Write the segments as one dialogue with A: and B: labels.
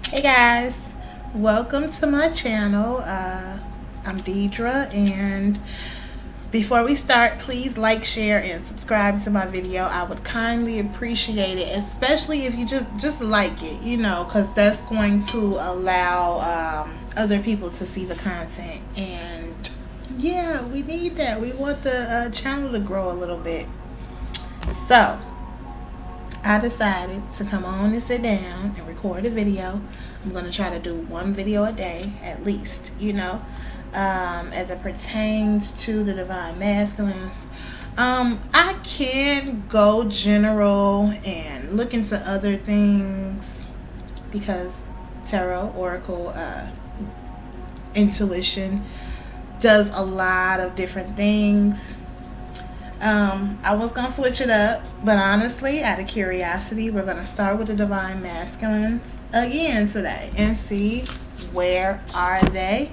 A: Hey guys, welcome to my channel. I'm Deidra, and before we start, please like, share, and subscribe to my video. I would kindly appreciate it, especially if you just like it, because that's going to allow other people to see the content. And yeah, we need that. We want the channel to grow a little bit. So I decided to come on and sit down and record a video. I'm going to try to do one video a day at least, as it pertains to the divine masculines. I can go general and look into other things because tarot, oracle, intuition does a lot of different things. I was gonna switch it up, but honestly, out of curiosity, we're gonna start with the divine masculines again today and see where are they,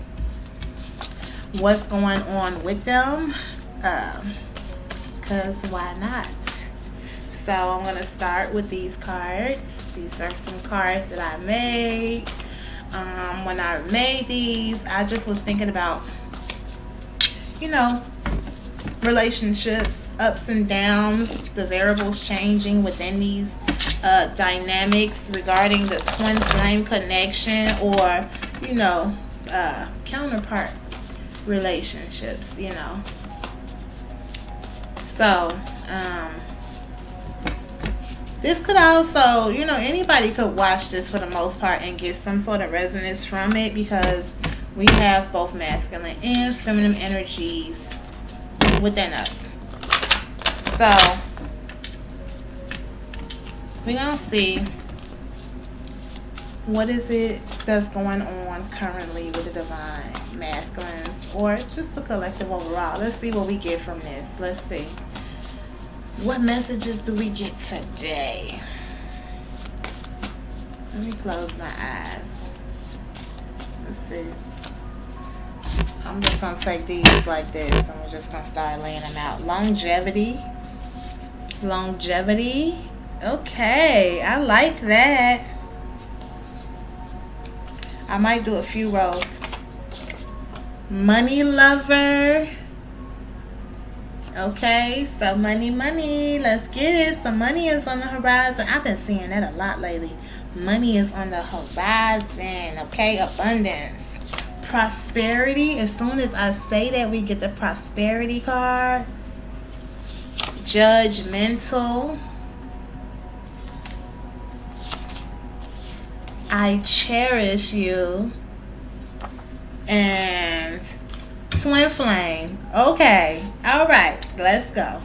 A: what's going on with them, because why not? So I'm gonna start with these cards. These are some cards that I made. When I made these, I just was thinking about, relationships, ups and downs, the variables changing within these dynamics regarding the twin flame connection or, counterpart relationships, So, this could also, anybody could watch this for the most part and get some sort of resonance from it because we have both masculine and feminine energies within us. So we're gonna see what is it that's going on currently with the divine masculines or just the collective overall. Let's see what we get from this. Let's see what messages do we get today. Let me close my eyes. Let's see. I'm just going to take these like this. And we're just going to start laying them out. Longevity. Okay. I like that. I might do a few rows. Money lover. Okay. So money. Let's get it. So money is on the horizon. I've been seeing that a lot lately. Money is on the horizon. Okay. Abundance. Prosperity. As soon as I say that, we get the prosperity card. Judgmental. I cherish you. And twin flame. Okay. All right. Let's go.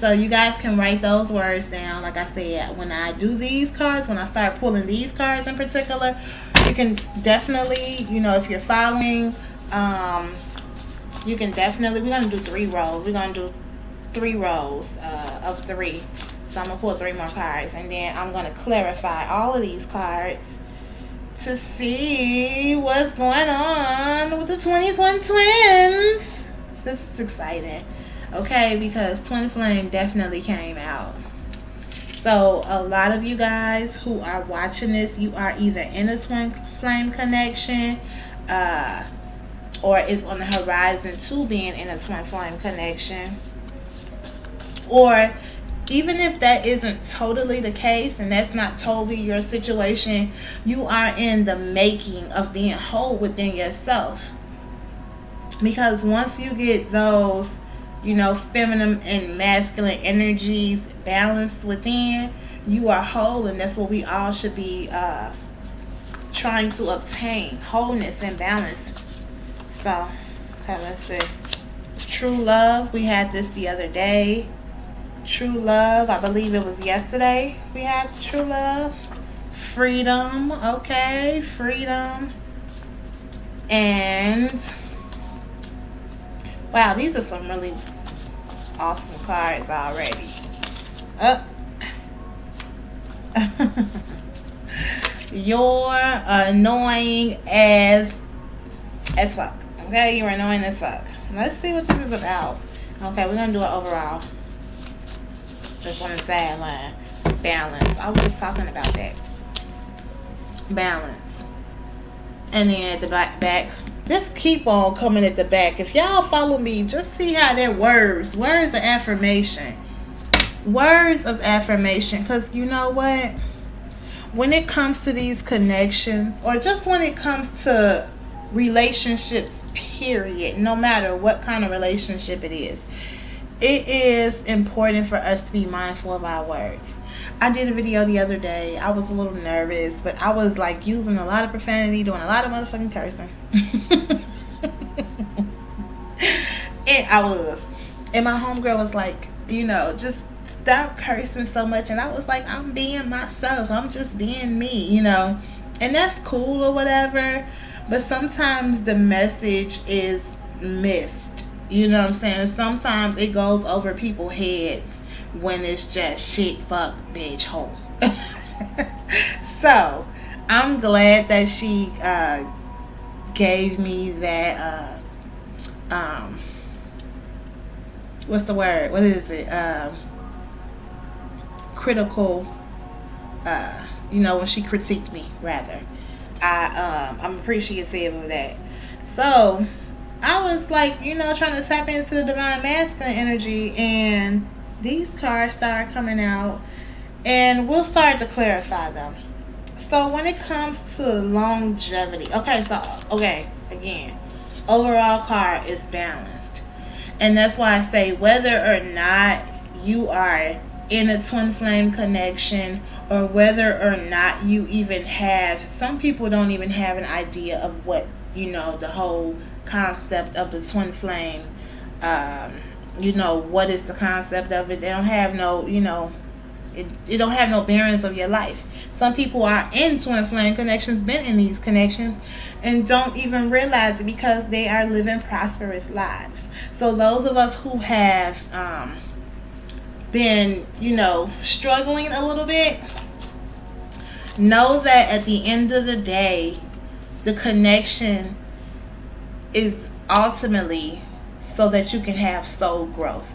A: So you guys can write those words down. Like I said, when I do these cards, when I start pulling these cards in particular, you can definitely, if you're following, you can definitely, we're going to do 3 rows. We're going to do 3 rows of 3. So I'm going to pull 3 more cards. And then I'm going to clarify all of these cards to see what's going on with the 2020 twins. This is exciting. Okay, because twin flame definitely came out. So a lot of you guys who are watching this, you are either in a twin flame connection or it's on the horizon to being in a twin flame connection. Or even if that isn't totally the case and that's not totally your situation, you are in the making of being whole within yourself. Because once you get those feminine and masculine energies balanced within, you are whole, and that's what we all should be trying to obtain, wholeness and balance. So, okay, let's see. True love, we had this the other day. True love, I believe it was yesterday we had true love. Freedom, okay, freedom. And wow, these are some really awesome cards already. You're annoying as fuck. Okay, you're annoying as fuck. Let's see what this is about. Okay, we're gonna do it overall. Just on the sideline. Balance. I was just talking about that. balance. And then at the back, just keep on coming at the back. If y'all follow me, just see how that words of affirmation. Words of affirmation. Because you know what? When it comes to these connections, or just when it comes to relationships, period, no matter what kind of relationship it is important for us to be mindful of our words. I did a video the other day. I was a little nervous, but I was like using a lot of profanity, doing a lot of motherfucking cursing. And I was. And my homegirl was like, just stop cursing so much. And I was like, I'm being myself. I'm just being me, And that's cool or whatever. But sometimes the message is missed. You know what I'm saying? Sometimes it goes over people's heads when it's just shit, fuck, bitch, hoe. So, I'm glad that she gave me that, what's the word? What is it? Critical, when she critiqued me, rather. I'm appreciative of that. So, I was like, trying to tap into the divine masculine energy, and these cards started coming out, and we'll start to clarify them. So when it comes to longevity, again, overall card is balanced. And that's why I say whether or not you are in a twin flame connection, or whether or not you even have, some people don't even have an idea of what, the whole concept of the twin flame, what is the concept of it. They don't have no, it don't have no bearings of your life. Some people are in twin flame connections, been in these connections, and don't even realize it because they are living prosperous lives. So those of us who have been, struggling a little bit, know that at the end of the day, the connection is ultimately so that you can have soul growth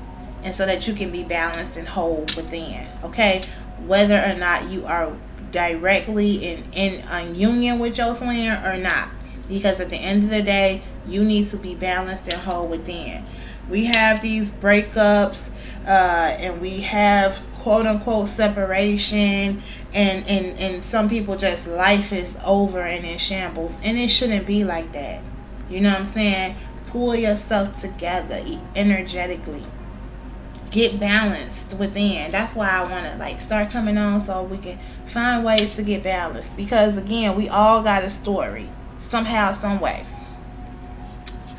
A: and so that you can be balanced and whole within. Okay, whether or not you are directly in union with your twin or not, because at the end of the day, you need to be balanced and whole within. We have these breakups, and we have quote unquote separation, and some people just life is over and in shambles, and it shouldn't be like that. You know what I'm saying? Pull yourself together energetically. Get balanced within. That's why I want to start coming on so we can find ways to get balanced. Because again, we all got a story somehow, some way.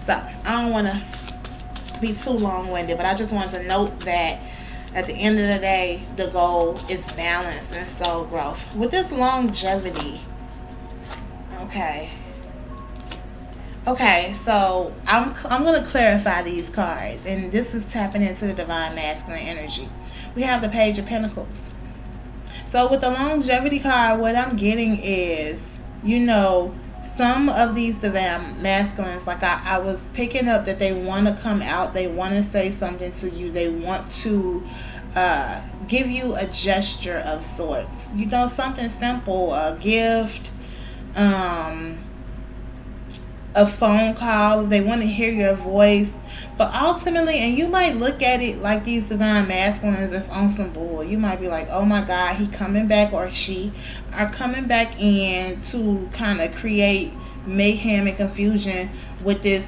A: So I don't want to be too long-winded, but I just wanted to note that at the end of the day, the goal is balance and soul growth. With this longevity, Okay, so I'm going to clarify these cards, and this is tapping into the divine masculine energy. We have the Page of Pentacles. So with the longevity card, what I'm getting is, some of these divine masculines, I was picking up that they want to come out, they want to say something to you, they want to give you a gesture of sorts. Something simple, a gift, a phone call. They want to hear your voice. But ultimately, and you might look at it like these divine masculines that's on some bull. You might be like, oh my God, he coming back, or she are coming back in to kind of create mayhem and confusion with this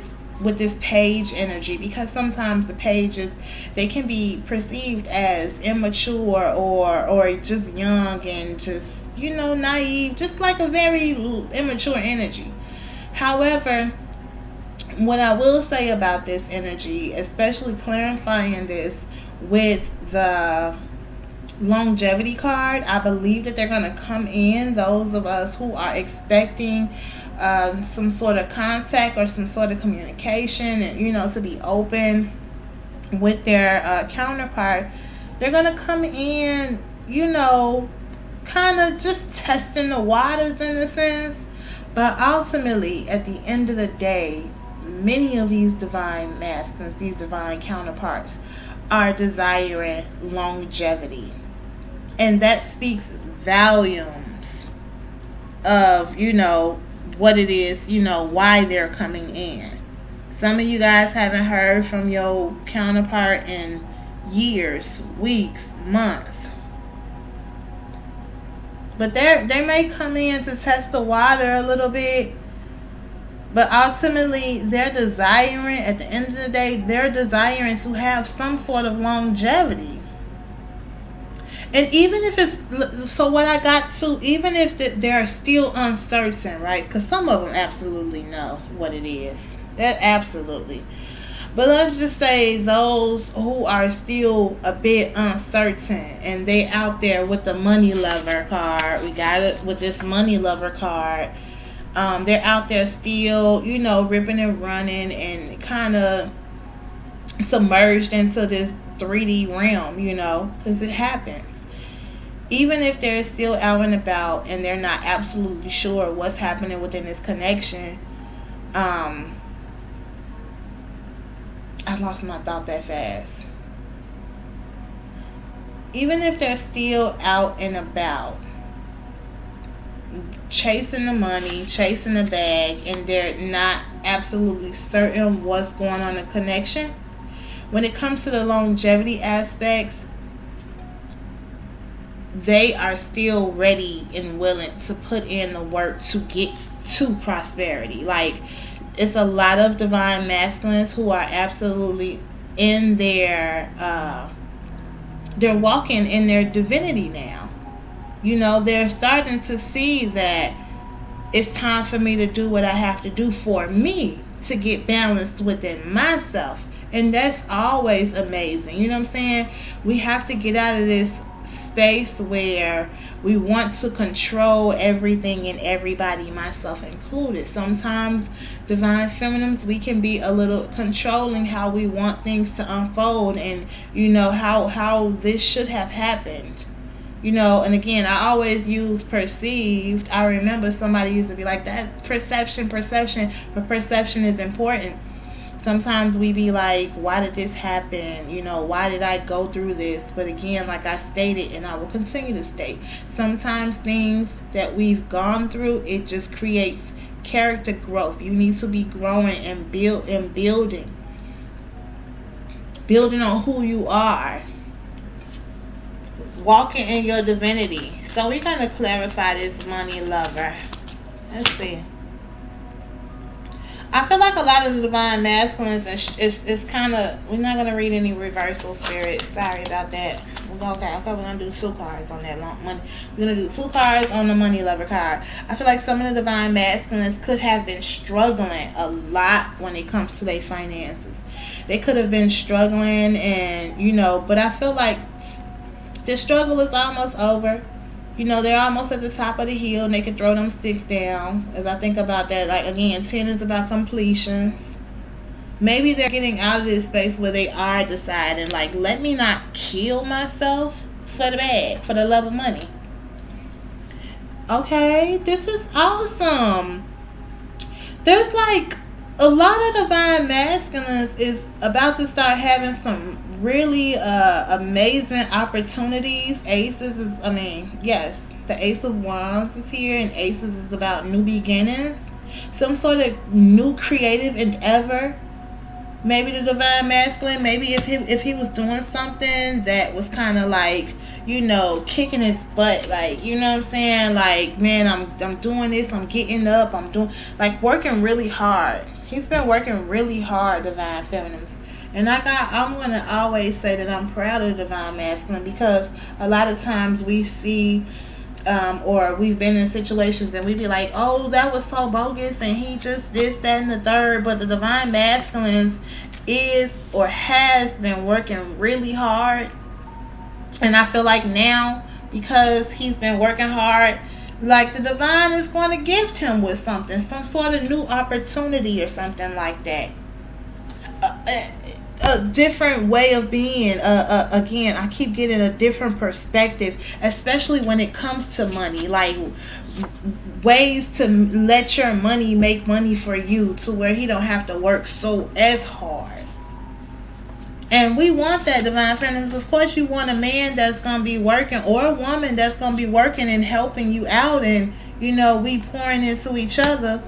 A: page energy, because sometimes the pages, they can be perceived as immature or just young and just naive, just like a very immature energy. However, what I will say about this energy, especially clarifying this with the longevity card, I believe that they're going to come in, those of us who are expecting some sort of contact or some sort of communication, and to be open with their counterpart. They're going to come in, kind of just testing the waters in a sense. But ultimately, at the end of the day, many of these divine masculines, these divine counterparts, are desiring longevity. And that speaks volumes of, what it is, why they're coming in. Some of you guys haven't heard from your counterpart in years, weeks, months. But they may come in to test the water a little bit. But ultimately, they're desiring, at the end of the day, they're desiring to have some sort of longevity. And even if it's, so what I got to, even if they're still uncertain, right? Because some of them absolutely know what it is. That absolutely. But let's just say those who are still a bit uncertain and they out there with the money lover card. We got it with this money lover card. They're out there still, ripping and running and kind of submerged into this 3D realm, because it happens. Even if they're still out and about and they're not absolutely sure what's happening within this connection, I lost my thought that fast. Even if they're still out and about, chasing the money, chasing the bag, and they're not absolutely certain what's going on in the connection, when it comes to the longevity aspects, they are still ready and willing to put in the work to get to prosperity. Like, it's a lot of divine masculines who are absolutely in their they're walking in their divinity now. They're starting to see that it's time for me to do what I have to do for me to get balanced within myself. And that's always amazing. You know what I'm saying? We have to get out of this space where we want to control everything and everybody, myself included. Sometimes, divine feminines, we can be a little controlling how we want things to unfold, and how this should have happened. And again, I always use perceived. I remember somebody used to be like, that perception, but perception is important. Sometimes we be like, why did this happen? Why did I go through this? But again, like I stated, and I will continue to state, sometimes things that we've gone through, it just creates character growth. You need to be growing and building on who you are, walking in your divinity. So we're going to clarify this money lover. Let's see. I feel like a lot of the divine masculines is kind of, we're not going to read any reversal spirits. Sorry about that. Okay, we're going to do 2 cards on that long money. We're going to do 2 cards on the money lover card. I feel like some of the divine masculines could have been struggling a lot when it comes to their finances. They could have been struggling and, but I feel like the struggle is almost over. They're almost at the top of the hill and they can throw them sticks down. As I think about that, like, again, 10 is about completions. Maybe they're getting out of this space where they are deciding, like, let me not kill myself for the bag, for the love of money. Okay, this is awesome. There's like a lot of divine masculines is about to start having some really amazing opportunities. Aces is, yes, the Ace of Wands is here, and Aces is about new beginnings, some sort of new creative endeavor. Maybe the divine masculine, maybe if he was doing something that was kind of like, kicking his butt, like, what I'm saying, like, man, I'm doing this, I'm getting up, I'm doing, like, working really hard. He's been working really hard, divine feminines. And I'm going to always say that I'm proud of divine masculine, because a lot of times we see or we've been in situations and we be like, oh, that was so bogus and he just this, that, and the third. But the divine masculines is or has been working really hard. And I feel like now, because he's been working hard, like, the divine is going to gift him with something, some sort of new opportunity or something like that. A different way of being. Again, I keep getting a different perspective, especially when it comes to money, like ways to let your money make money for you, to where he don't have to work so as hard. And we want that, divine feminines. Of course, you want a man that's going to be working, or a woman that's going to be working and helping you out, and we pouring into each other.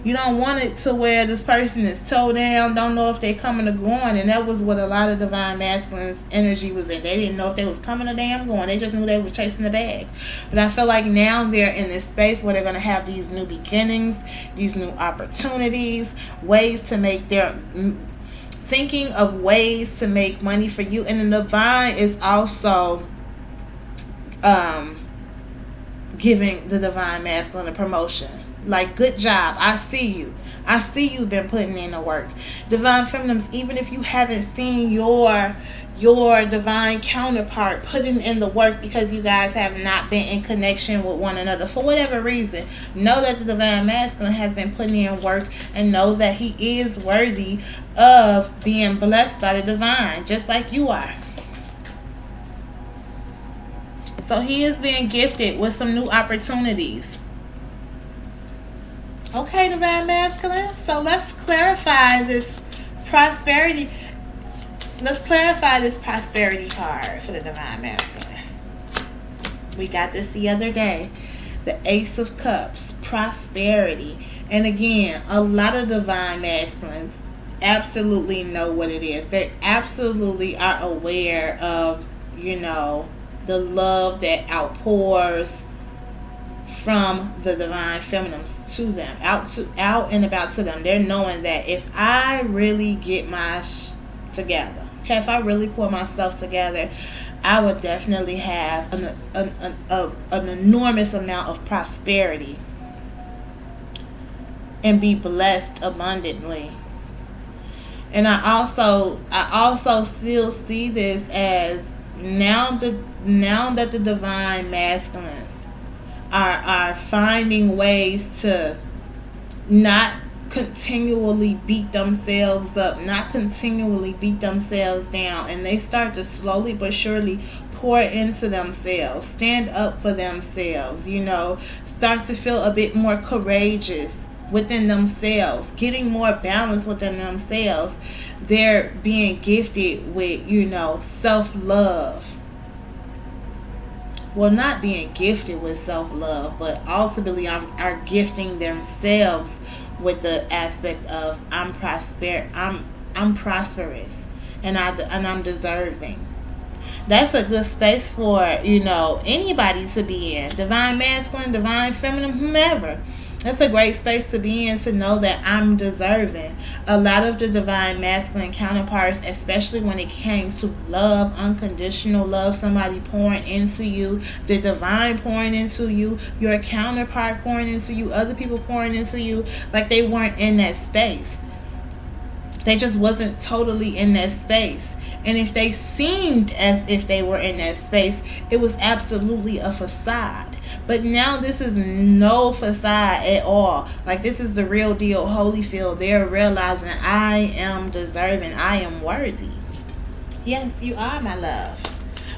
A: You don't want it to where this person is toe down, don't know if they coming or going. And that was what a lot of divine masculine's energy was in. They didn't know if they was coming or damn going. They just knew they were chasing the bag. But I feel like now they're in this space where they're going to have these new beginnings, these new opportunities, ways to make their... thinking of ways to make money for you. And the divine is also giving the divine masculine a promotion. Like, good job. I see you. I see you've been putting in the work. Divine feminines, even if you haven't seen your divine counterpart putting in the work because you guys have not been in connection with one another for whatever reason, know that the divine masculine has been putting in work, and know that he is worthy of being blessed by the divine, just like you are. So he is being gifted with some new opportunities. Okay, divine masculine. So let's clarify this prosperity. Let's clarify this prosperity card for the divine masculine. We got this the other day. The Ace of Cups, prosperity. And again, a lot of divine masculines absolutely know what it is. They absolutely are aware of, the love that outpours from the divine feminines to them, out and about to them. They're knowing that if I really get my together, okay, if I really pour myself together, I would definitely have an enormous amount of prosperity and be blessed abundantly. And I also still see this as now that the divine masculines are finding ways to not continually beat themselves up, not continually beat themselves down, and they start to slowly but surely pour into themselves, stand up for themselves, start to feel a bit more courageous within themselves, getting more balance within themselves. They're being gifted with, self-love. Well, not being gifted with self-love, but ultimately are gifting themselves with the aspect of I'm prosperous, and I'm deserving. That's a good space for anybody to be in. Divine masculine, divine feminine, whomever. That's a great space to be in, to know that I'm deserving. A lot of the divine masculine counterparts, especially when it came to love, unconditional love, somebody pouring into you, the divine pouring into you, your counterpart pouring into you, other people pouring into you, like they weren't in that space. They just wasn't totally in that space. And if they seemed as if they were in that space, it was absolutely a facade. But now this is no facade at all. Like, this is the real deal, Holyfield. They're realizing I am deserving. I am worthy. Yes, you are, my love.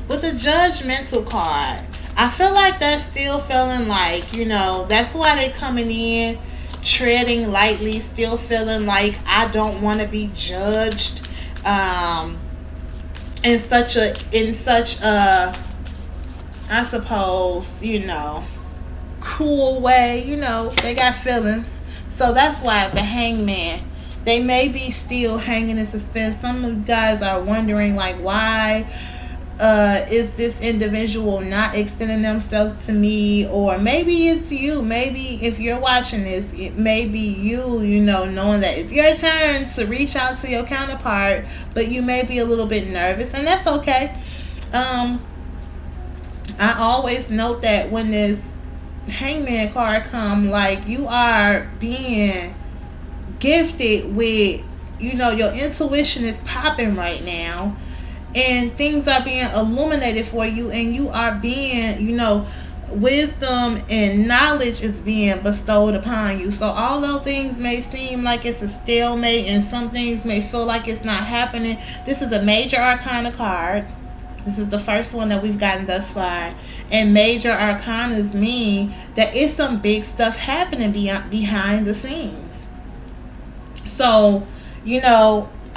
A: With the judgmental card, I feel like they're still feeling like, that's why they're coming in, treading lightly, still feeling like I don't want to be judged in such a I suppose, cruel way. They got feelings. So that's why the Hangman, they may be still hanging in suspense. Some of you guys are wondering, like, why is this individual not extending themselves to me? Or maybe it's you. Maybe if you're watching this, it may be you, knowing that it's your turn to reach out to your counterpart, but you may be a little bit nervous, and that's okay. I always note that when this Hangman card come, like, you are being gifted with, your intuition is popping right now, and things are being illuminated for you, and you are being, wisdom and knowledge is being bestowed upon you. So although things may seem like it's a stalemate and some things may feel like it's not happening, this is a major arcana card. This is the first one that we've gotten thus far. And major arcanas mean that it's some big stuff happening behind the scenes. So,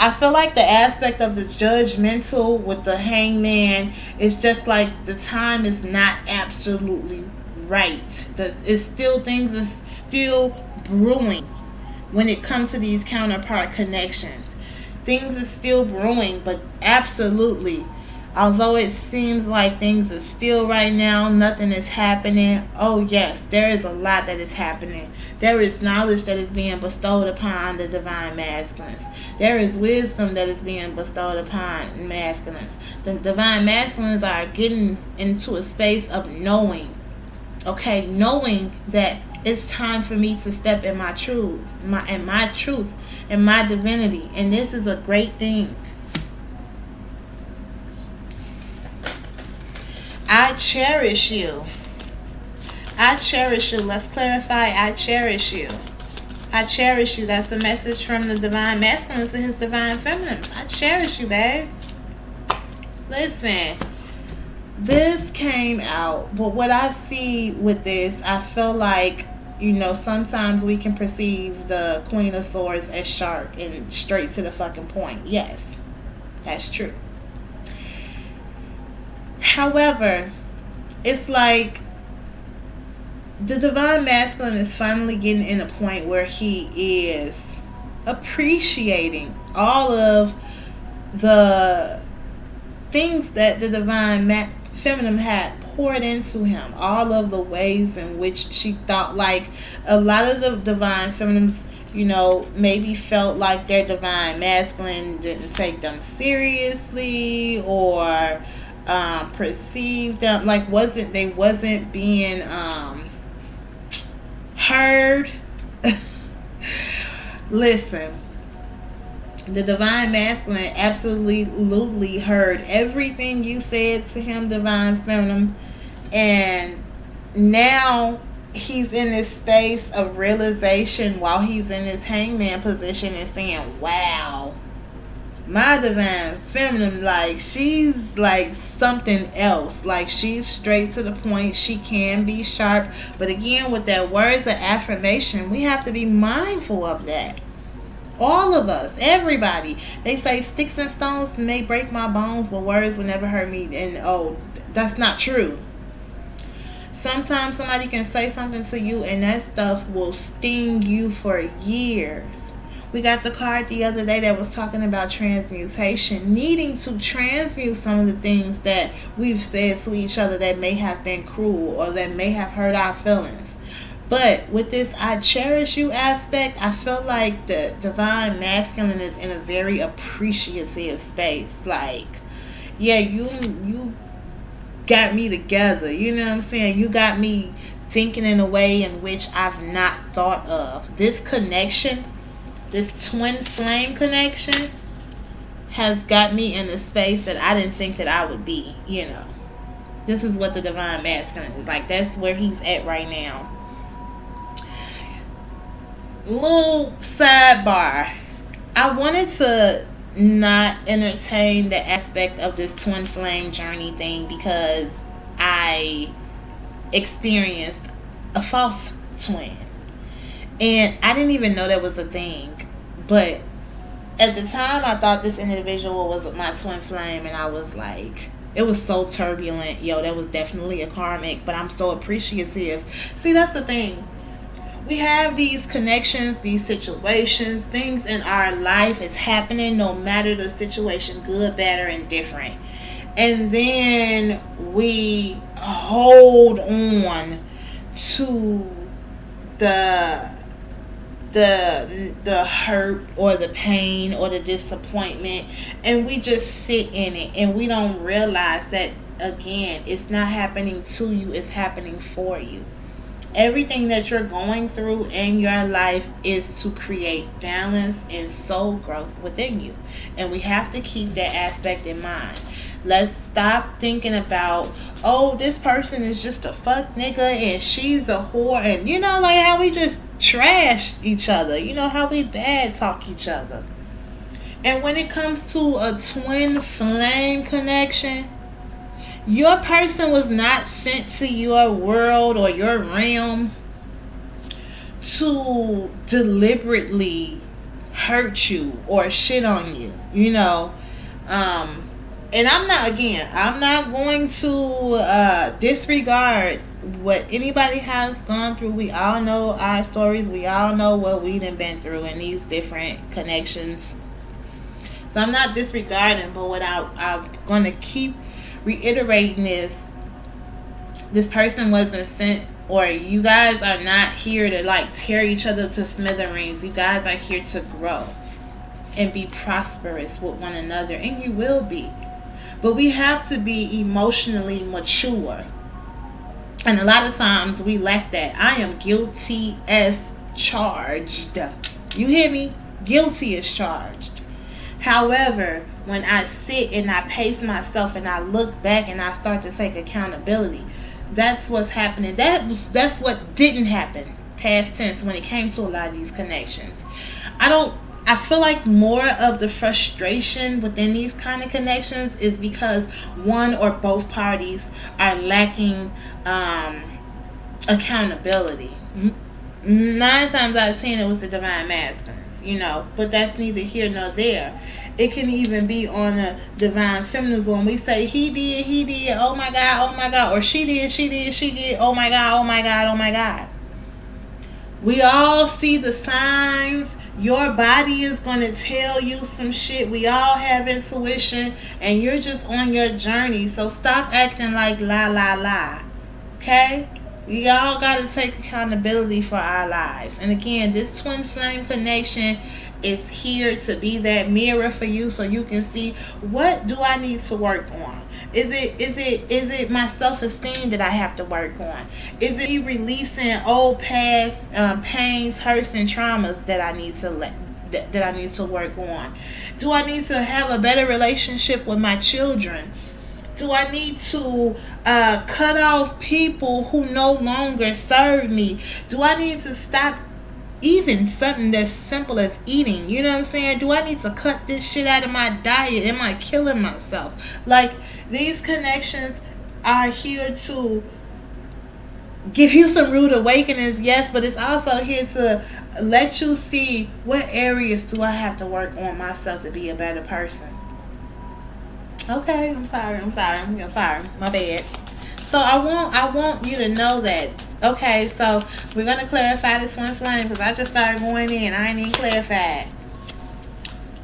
A: I feel like the aspect of the judgmental with the Hangman is just like the time is not absolutely right. It's still, things are still brewing when it comes to these counterpart connections. Things are still brewing, but absolutely, although it seems like things are still right now, nothing is happening. Oh yes, there is a lot that is happening. There is knowledge that is being bestowed upon the divine masculines. There is wisdom that is being bestowed upon masculines. The divine masculines are getting into a space of knowing. Okay, knowing that it's time for me to step in my truths, my truth, and my divinity. And this is a great thing. I cherish you. I cherish you. Let's clarify. I cherish you. I cherish you. That's a message from the divine masculine to his divine feminine. I cherish you, babe. Listen, this came out, but what I see with this, I feel like, sometimes we can perceive the Queen of Swords as sharp and straight to the fucking point. Yes, that's true. However, it's like the divine masculine is finally getting in a point where he is appreciating all of the things that the divine feminine had poured into him, all of the ways in which she thought, like, a lot of the divine feminines, maybe felt like their divine masculine didn't take them seriously, or perceived them like they wasn't being heard. Listen, the divine masculine absolutely heard everything you said to him, divine feminine, and now he's in this space of realization while he's in his hangman position and saying, wow, my divine feminine, like, she's like something else. Like, she's straight to the point. She can be sharp. But again, with that words of affirmation, we have to be mindful of that. All of us, everybody. They say sticks and stones may break my bones, but words will never hurt me. And that's not true. Sometimes somebody can say something to you and that stuff will sting you for years. We got the card the other day that was talking about transmutation, needing to transmute some of the things that we've said to each other that may have been cruel or that may have hurt our feelings. But with this I cherish you aspect, I feel like the divine masculine is in a very appreciative space. Like, yeah, you got me together. You know what I'm saying? You got me thinking in a way in which I've not thought of. This connection, this twin flame connection, has got me in a space that I didn't think that I would be. This is what the divine masculine is like. That's where he's at right now. Little sidebar. I wanted to not entertain the aspect of this twin flame journey thing because I experienced a false twin. And I didn't even know that was a thing. But at the time, I thought this individual was my twin flame. And I was like, it was so turbulent. Yo, that was definitely a karmic. But I'm so appreciative. See, that's the thing. We have these connections, these situations, things in our life is happening no matter the situation, good, bad, or indifferent. And then we hold on to the hurt or the pain or the disappointment, and we just sit in it, and we don't realize that, again, it's not happening to you, it's happening for you. Everything that you're going through in your life is to create balance and soul growth within you. And we have to keep that aspect in mind. Let's stop thinking about, oh, this person is just a fuck nigga and she's a whore. And like how we just trash each other. How we bad talk each other. And when it comes to a twin flame connection, your person was not sent to your world or your realm to deliberately hurt you or shit on you, and I'm not going to disregard what anybody has gone through. We all know our stories. We all know what we done been through in these different connections. So I'm not disregarding, but what I'm going to keep reiterating is this person wasn't sent, or you guys are not here to like tear each other to smithereens. You guys are here to grow and be prosperous with one another, and you will be. But we have to be emotionally mature. And a lot of times we lack that. I am guilty as charged. You hear me? Guilty as charged. However, when I sit and I pace myself and I look back and I start to take accountability, that's what's happening. That's what didn't happen, past tense, when it came to a lot of these connections. I feel like more of the frustration within these kind of connections is because one or both parties are lacking accountability. 9 times out of 10 it was the divine masculines, but that's neither here nor there. It can even be on a divine feminines when we say he did, oh my god, or she did, oh my god. We all see the signs. Your body is going to tell you some shit. We all have intuition, and you're just on your journey. So stop acting like la. Okay? We all got to take accountability for our lives. And again, this twin flame connection is here to be that mirror for you, so you can see, what do I need to work on? Is it my self-esteem that I have to work on? Is it me releasing old past pains, hurts, and traumas that I need to work on? Do I need to have a better relationship with my children? Do I need to cut off people who no longer serve me? Do I need to stop even something that's simple as eating? You know what I'm saying? Do I need to cut this shit out of my diet? Am I killing myself? Like, these connections are here to give you some rude awakenings, yes, but it's also here to let you see, what areas do I have to work on myself to be a better person. Okay, I'm sorry, my bad. So I want you to know that. Okay, so we're going to clarify this twin flame, because I just started going in. I ain't even clarified.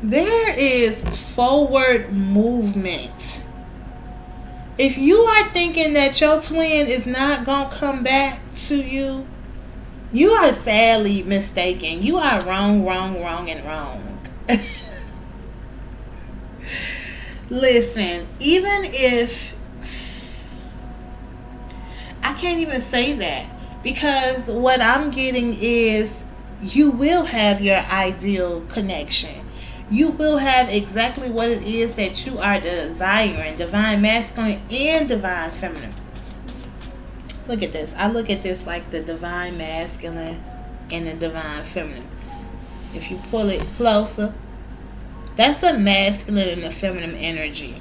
A: There is forward movement. If you are thinking that your twin is not going to come back to you, you are sadly mistaken. You are wrong, and wrong. Listen, even if I can't even say that, because what I'm getting is you will have your ideal connection. You will have exactly what it is that you are desiring, divine masculine and divine feminine. Look at this. I look at this like the divine masculine and the divine feminine. If you pull it closer, that's a masculine and a feminine energy.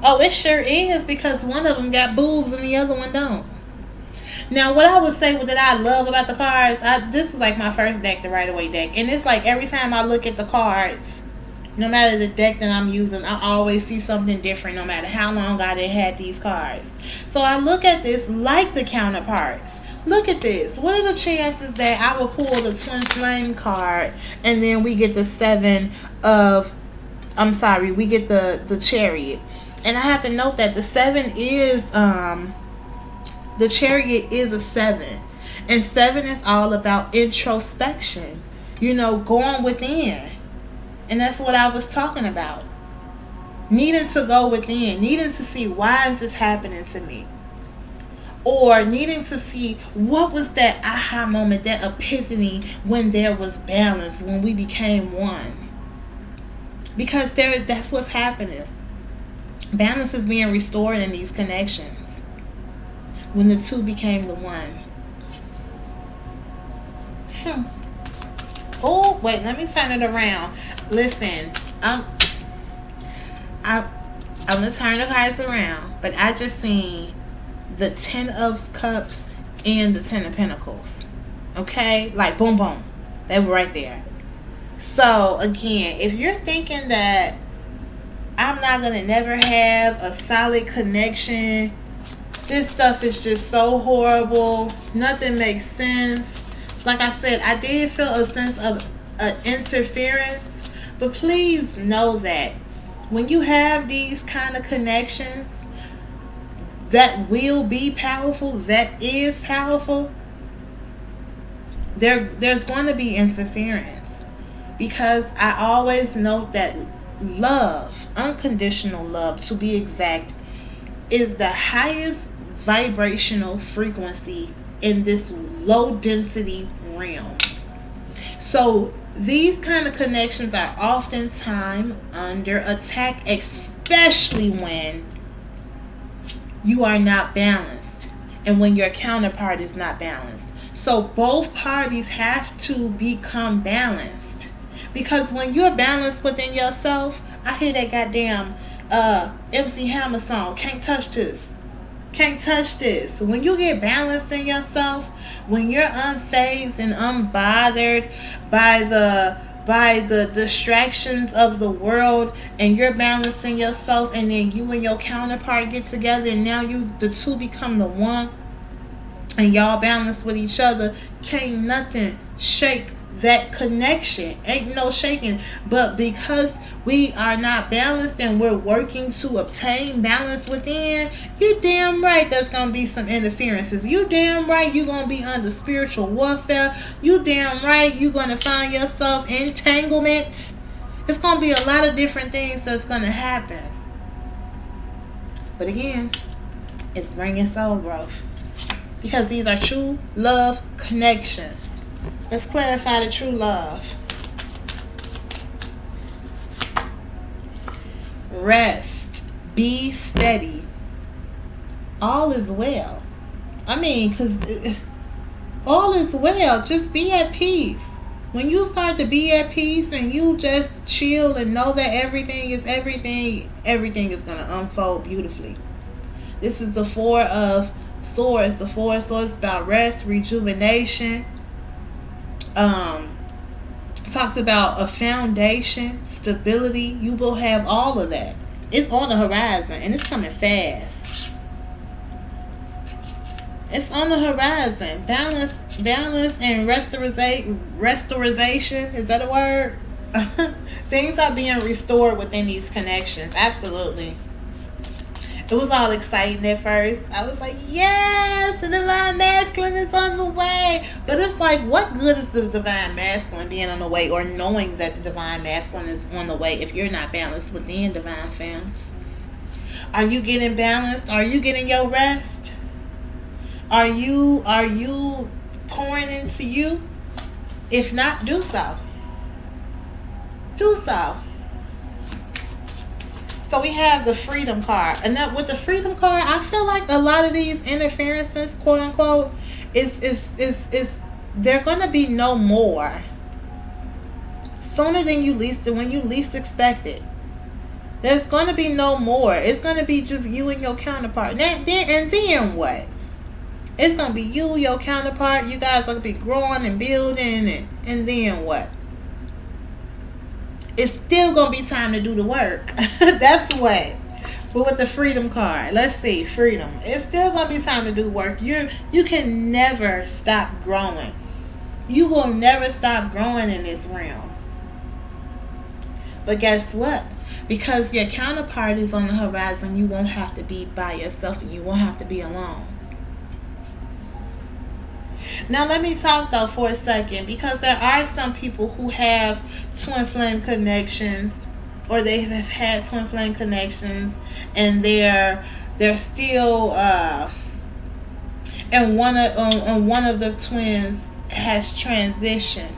A: Oh, it sure is, because one of them got boobs and the other one don't. Now, what I would say that I love about the cards, this is like my first deck, the Right Away deck. And it's like every time I look at the cards, no matter the deck that I'm using, I always see something different no matter how long I done had these cards. So I look at this like the counterparts. Look at this. What are the chances that I will pull the twin flame card and then we get the we get the chariot. And I have to note that the 7 is the chariot is a 7, and 7 is all about introspection, going within. And that's what I was talking about, needing to go within, needing to see, why is this happening to me, or needing to see what was that aha moment, that epiphany, when there was balance, when we became one. Because that's what's happening. Balance is being restored in these connections when the two became the one. Oh, wait, let me turn it around. Listen, I'm gonna turn the cards around, but I just seen the 10 of Cups and the 10 of Pentacles. Okay, like boom, boom, they were right there. So again, if you're thinking that I'm not gonna never have a solid connection. This stuff is just so horrible. Nothing makes sense. Like I said, I did feel a sense of interference, but please know that when you have these kind of connections that will be powerful, that is powerful, there's going to be interference. Because I always note that love, unconditional love to be exact, is the highest vibrational frequency in this low density realm. So these kind of connections are oftentimes under attack, especially when you are not balanced and when your counterpart is not balanced. So both parties have to become balanced. Because when you're balanced within yourself, I hear that goddamn MC Hammer song, can't touch this. Can't touch this. When you get balanced in yourself, when you're unfazed and unbothered by the distractions of the world, and you're balancing yourself, and then you and your counterpart get together, and now the two become the one, and y'all balance with each other, can't nothing shake that connection. Ain't no shaking. But because we are not balanced and we're working to obtain balance within, you damn right there's gonna be some interferences. You damn right you're gonna be under spiritual warfare. You damn right you're gonna find yourself entanglements. It's gonna be a lot of different things that's gonna happen. But again, it's bringing soul growth, because these are true love connections. Let's clarify the true love. Rest. Be steady. All is well. I mean, because all is well. Just be at peace. When you start to be at peace and you just chill and know that everything is everything is going to unfold beautifully. This is the Four of Swords. The Four of Swords is about rest, rejuvenation. Talks about a foundation, stability. You will have all of that. It's on the horizon and it's coming fast. It's on the horizon. Balance and restoration. Is that a word? Things are being restored within these connections. Absolutely. It was all exciting at first. I was like, yes, the divine masculine is on the way. But it's like, what good is the divine masculine being on the way, or knowing that the divine masculine is on the way, if you're not balanced within, divine femmes? Are you getting balanced? Are you getting your rest? Are you pouring into you? If not, do so. Do so. So we have the freedom card. And that, with the freedom card, I feel like a lot of these interferences, quote unquote, is they're gonna be no more. Sooner than when you least expect it. There's gonna be no more. It's gonna be just you and your counterpart. And then what? It's gonna be you, your counterpart. You guys are gonna be growing and building, and then what? It's still gonna be time to do the work. That's the way. But with the freedom card, let's see, freedom. It's still gonna be time to do work. You can never stop growing. You will never stop growing in this realm. But guess what? Because your counterpart is on the horizon, you won't have to be by yourself, and you won't have to be alone. Now let me talk though for a second, because there are some people who have twin flame connections, or they have had twin flame connections, and they're still and one of the twins has transitioned.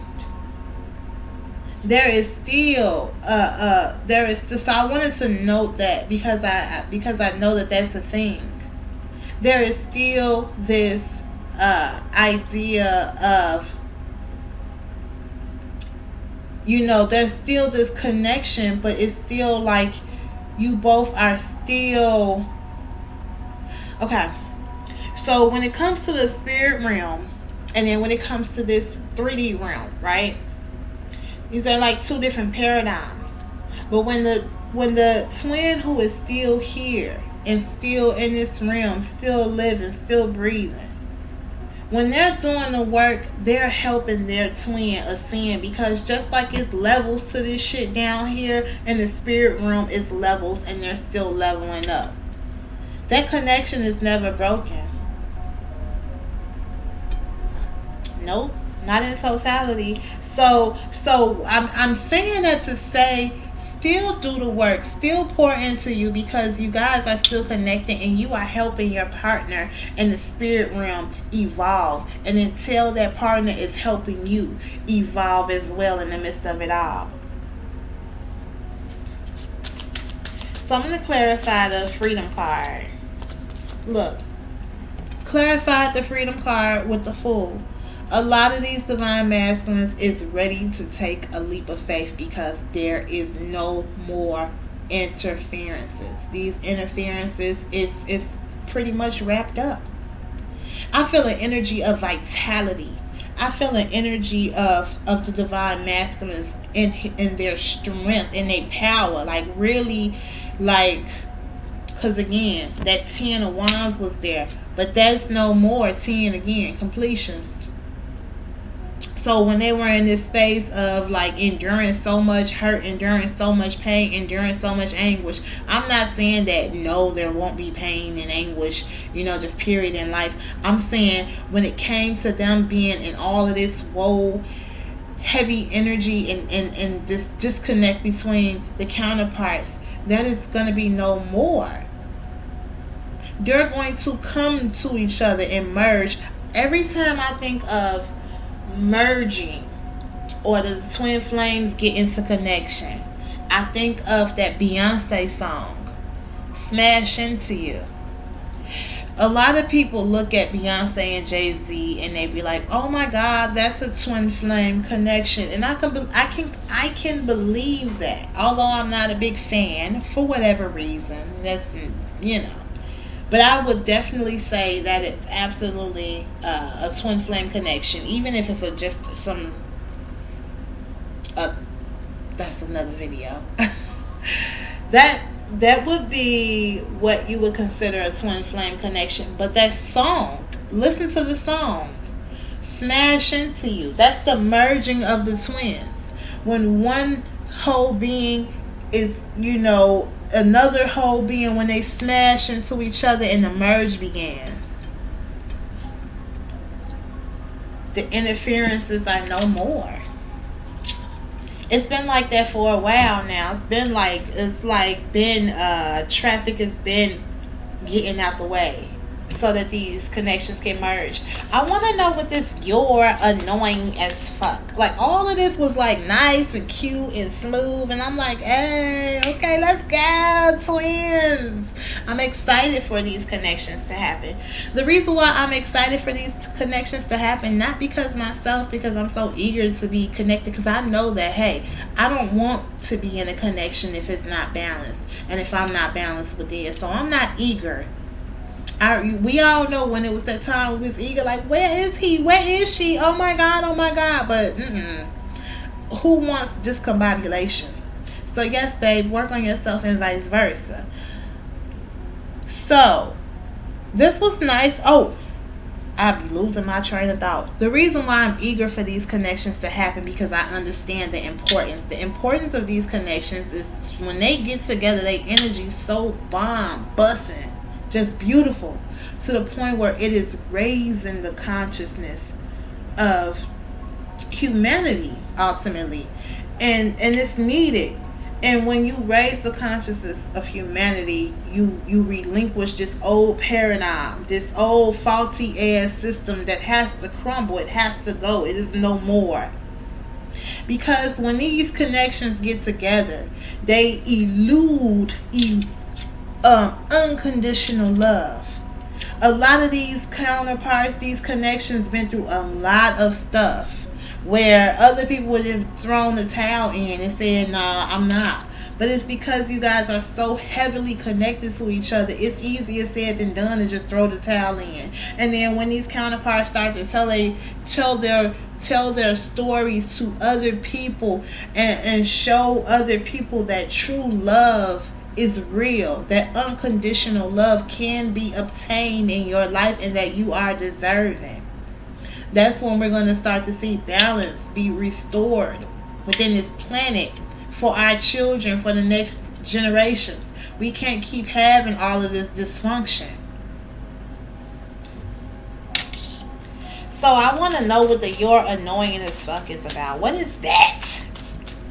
A: There is still so I wanted to note that, because I know that that's a thing. There is still this idea of, there's still this connection, but it's still like you both are still okay. So when it comes to the spirit realm, and then when it comes to this 3D realm, right? These are like two different paradigms. But when when the twin who is still here and still in this realm, still living, still breathing, when they're doing the work, they're helping their twin ascend, because just like it's levels to this shit down here in the spirit realm, it's levels, and they're still leveling up. That connection is never broken. Nope, not in totality. So I'm saying that to say, still do the work, still pour into you, because you guys are still connected and you are helping your partner in the spirit realm evolve, and until that partner is helping you evolve as well in the midst of it all. So I'm going to clarify the freedom card. Look, clarified the freedom card with the Fool. A lot of these divine masculines is ready to take a leap of faith, because there is no more interferences. These interferences is pretty much wrapped up. I feel an energy of vitality. I feel an energy of the divine masculines in their strength, in their power. Like really, like, because again, that 10 of Wands was there, but that's no more 10 again, completions. So when they were in this space of like enduring so much hurt, enduring so much pain, enduring so much anguish, I'm not saying that no, there won't be pain and anguish, just period in life. I'm saying when it came to them being in all of this woe, heavy energy and this disconnect between the counterparts, that is going to be no more. They're going to come to each other and merge. Every time I think of merging or the twin flames get into connection, I think of that Beyonce song, Smash Into You. A lot of people look at Beyonce and Jay-Z and they be like, oh my God, that's a twin flame connection. And I can believe that, although I'm not a big fan for whatever reason. That's But I would definitely say that it's absolutely a twin flame connection, even if it's just some. That's another video. that would be what you would consider a twin flame connection. But that song, listen to the song, Smash Into You. That's the merging of the twins. When one whole being is, another whole being, when they smash into each other and the merge begins, the interferences are no more. It's been like that for a while now. Traffic has been getting out the way so that these connections can merge. I want to know what this "you're annoying as fuck." Like, all of this was like nice and cute and smooth, and I'm like, hey, okay, let's go, twins. I'm excited for these connections to happen. The reason why I'm excited for these connections to happen, not because I'm so eager to be connected, because I know that, hey, I don't want to be in a connection if it's not balanced, and if I'm not balanced with it. So I'm not eager. We all know when it was that time we was eager, like, where is he? Where is she? Oh my God. But who wants discombobulation? So yes, babe, work on yourself and vice versa. So this was nice. Oh, I'll be losing my train of thought. The reason why I'm eager for these connections to happen, because I understand the importance. The importance of these connections is when they get together, their energy so busting. Just beautiful, to the point where it is raising the consciousness of humanity ultimately, and it's needed. And when you raise the consciousness of humanity, you relinquish this old paradigm, this old faulty ass system that has to crumble. It has to go. It is no more. Because when these connections get together, they elude unconditional love. A lot of these counterparts, these connections, been through a lot of stuff where other people would have thrown the towel in and said, nah, I'm not. But it's because you guys are so heavily connected to each other. It's easier said than done to just throw the towel in. And then when these counterparts start to tell their stories to other people, and show other people that true love is real, that unconditional love can be obtained in your life, and that you are deserving. That's when we're going to start to see balance be restored within this planet for our children, for the next generations. We can't keep having all of this dysfunction. So I want to know what the "you're annoying as fuck" is about. What is that?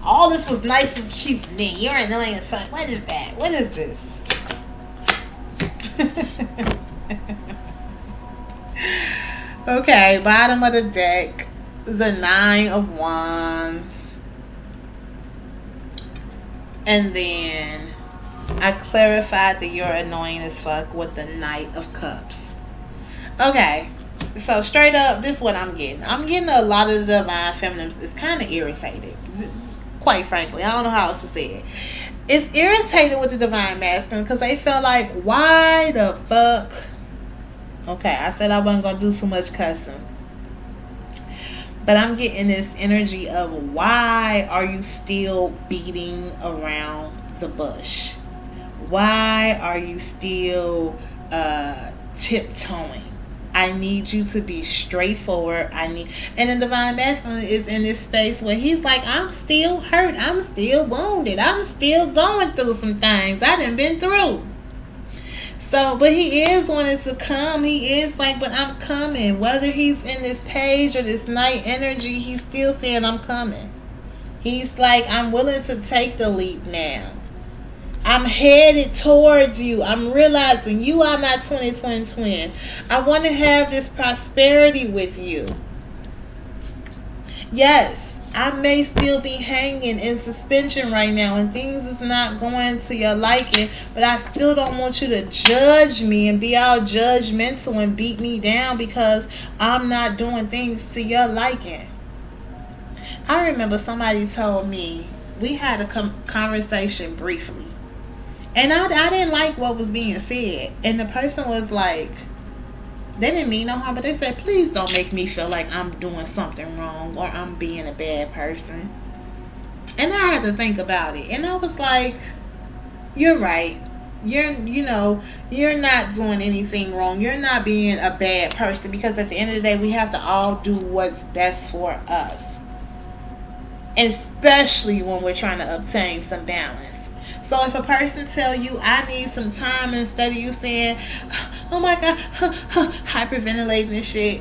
A: All this was nice and cute, and then "you're annoying as fuck." What is that? What is this? Okay, bottom of the deck, the 9 of Wands. And then I clarified the "you're annoying as fuck" with the Knight of Cups. Okay, so straight up, this is what I'm getting. I'm getting a lot of the divine feminines is kind of irritated. Quite frankly, I don't know how else to say it. It's irritated with the divine masculine because they feel like, why the fuck? Okay, I said I wasn't going to do too much cussing. But I'm getting this energy of, why are you still beating around the bush? Why are you still tiptoeing? I need you to be straightforward. And the divine masculine is in this space where he's like, I'm still hurt. I'm still wounded. I'm still going through some things I done been through. So, but he is wanting to come. He is like, but I'm coming. Whether he's in this page or this night energy, he's still saying, I'm coming. He's like, I'm willing to take the leap now. I'm headed towards you. I'm realizing you are my 2020 twin. I want to have this prosperity with you. Yes, I may still be hanging in suspension right now and things is not going to your liking, but I still don't want you to judge me and be all judgmental and beat me down because I'm not doing things to your liking. I remember somebody told me, we had a conversation briefly, and I didn't like what was being said, and the person was like, they didn't mean no harm, but they said, please don't make me feel like I'm doing something wrong or I'm being a bad person. And I had to think about it. And I was like, you're right. You're not doing anything wrong. You're not being a bad person, because at the end of the day, we have to all do what's best for us. Especially when we're trying to obtain some balance. So if a person tell you, I need some time, instead of you saying, oh my God, hyperventilating and shit.